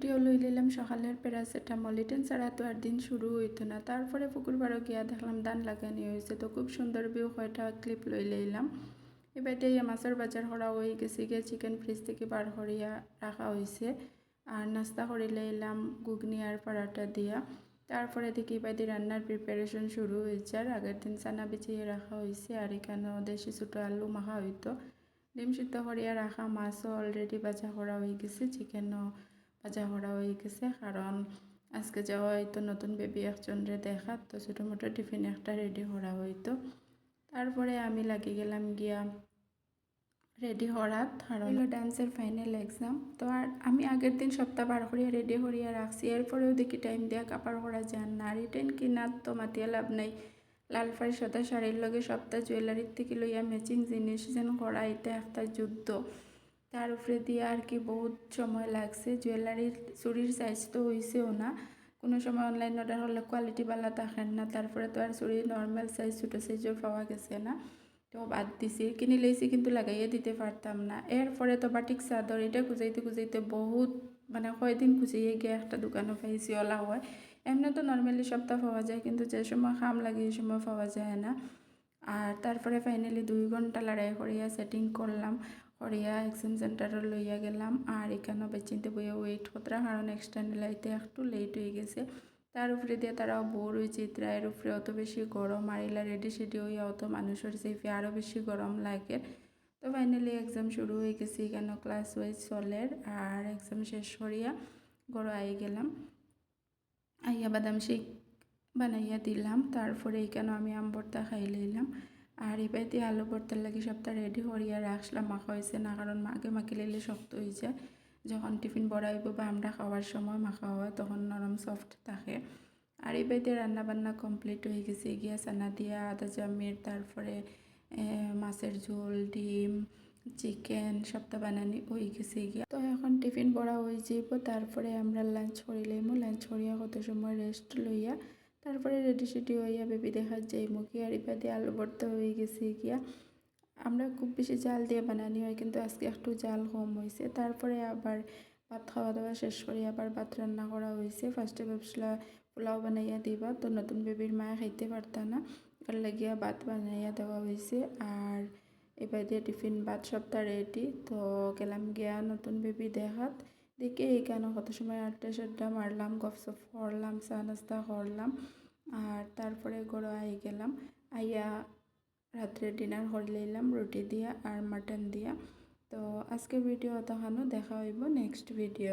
রুটিও লই লইলাম সকালের প্যারাসিটামল ইটেন ছাড়া তো আর দিন শুরু হইতো না। তারপরে পুকুর পাড়ও গিয়া দেখলাম ধান লাগানি হয়েছে, তো খুব সুন্দর ভিউ কয়টা ক্লিপ লই লইলাম। এবারে মাছের বাজার করা হয়ে গেছে, গিয়ে চিকেন ফ্রিজ থেকে বার করিয়া রাখা হয়েছে। আর নাস্তা করে লইলাম ঘুগনি আর পরাটা দিয়া। তারপরে দেখি এবারে রান্নার প্রিপারেশন শুরু হয়েছে। আর আগের দিন চানা বিছিয়ে রাখা হয়েছে, আর এখানেও দেশি ছোটো আলু মাখা হইতো। ডিম সিদ্ধ করিয়া রাখা মাছও অলরেডি ভাজা করা হয়ে গেছে, চিকেনও ভাজা করা হয়ে গেছে। কারণ আজকে যাওয়া হয়তো নতুন বেবি একজনরে দেখা, তো ছোটো মোটো টিফিন একটা রেডি করা হইতো। তারপরে আমি লাগি গেলাম গিয়া রেডি হওয়াত, কারণ ডান্সের ফাইনাল এক্সাম। তো আর আমি আগের দিন সপ্তাহ বার করিয়া রেডি করিয়া রাখছি, এরপরেও দেখি টাইম দিয়া কাপড় করা যান না। আর রিটেন কিনার তো মাতিয়া লাভ নাই, লাল ফাই সাদা শাড়ির লগে সপ্তাহ জুয়েলারির থেকে লইয়া ম্যাচিং জিনিস যেন করা, এটা একটা যুদ্ধ। তার উপরে দিয়ে আর কি বহুত সময় লাগছে। জুয়েলারির চুরির সাইজ তো হয়েছেও না, কোনো সময় অনলাইন অর্ডার হলে কোয়ালিটি ভালো থাকেন না। তারপরে তো আর চুরি নর্মাল সাইজ ছোটো সাইজও পাওয়া গেছে না, তো বাদ দিছি। কিনে লইছি কিন্তু লাগাইয়ে দিতে পারতাম না। এরপরে তো বাটিক চাদর, এটা খুঁজাইতে খুঁজাইতে বহুত মানে কয়দিন খুঁজিয়ে গিয়ে একটা দোকানও পাইছি ওলা হয়। এমনি তো নর্মালি সপ্তাহ পাওয়া যায়, কিন্তু যে সময় খাম লাগে এই সময় পাওয়া যায় না। আর তারপরে ফাইনালি 2 ঘন্টা লড়াই করিয়া সেটিং করলাম, করিয়া এক্সাম সেন্টারে লইয়া গেলাম। আর এখানেও বেচিনতে বইয়া ওয়েট কতরা, কারণ এক্সটার্নাল আইতে একটু লেট হয়ে গেছে। তার উপরে দিয়ে তারাও বোর হয়েছে, এর উপরে অত বেশি গরম, আর এলা রেডি সেডি হইয়া অত মানুষের সেফে আরও বেশি গরম লাগে। তো ফাইনালি এক্সাম শুরু হয়ে গেছে, এখানেও ক্লাস ওয়াইজ চলের। আর এক্সাম শেষ করিয়া ঘরে আই গেলাম, আইয়া বাদাম শেক বানাইয়া দিলাম। তারপরে এখানেও আমি আম ভর্তা খাই লইলাম। আর এবাইতে আলু ভর্তার লাগে সবটা রেডি করিয়া রাখলাম, মাখা হয়েছে না, কারণ আগে মাখি লইলে শক্ত হয়ে যায়। যখন টিফিন বড়াইব বা আমরা খাওয়ার সময় মাখা হয় তখন নরম সফট থাকে। আর এবাইতে রান্নাবান্না কমপ্লিট হয়ে গেছে, গিয়া চানা দিয়া আদা জামির, তারপরে মাছের ঝোল, ডিম, চিকেন সবটা বানানি হয়ে গেছে গিয়া। তো এখন টিফিন বড়া হয়ে যাইব, তারপরে আমরা লাঞ্চ করি লইমু। লাঞ্চ করিয়া কত সময় রেস্ট লইয়া তারপরে রেডি সেডি হইয়া বেবি দেখার যাইমু কি। আর এবার দিয়ে আলু ভর্তা হয়ে গেছে গিয়া। আমরা খুব বেশি জাল দিয়ে বানানি হয়, কিন্তু আজকে একটু জাল কম হয়েছে। তারপরে আবার ভাত খাওয়া দাওয়া শেষ করে আবার ভাত রান্না করা হয়েছে। ফার্স্টে ভাবছিলাম পোলাও বানাইয়া দিবা, তো নতুন বেবির মায়ে খাইতে পারতা না, এর লাগিয়া ভাত বানাইয়া দেওয়া হয়েছে। আর এবার দিয়ে টিফিন ভাত সবটা রেডি। তো গেলাম গিয়া নতুন বেবি দেখাত, দেখে এইখানে কত সময় আড্ডা সাড্ডা মারলাম, গপসপ করলাম, চা নাস্তা করলাম। আর তারপরে ঘরে আই গেলাম, আইয়া রাত্রে ডিনার করে লইলাম রুটি দিয়া আর মাটন দিয়া। তো আজকে ভিডিও দেখানো দেখা হইব নেক্সট ভিডিও।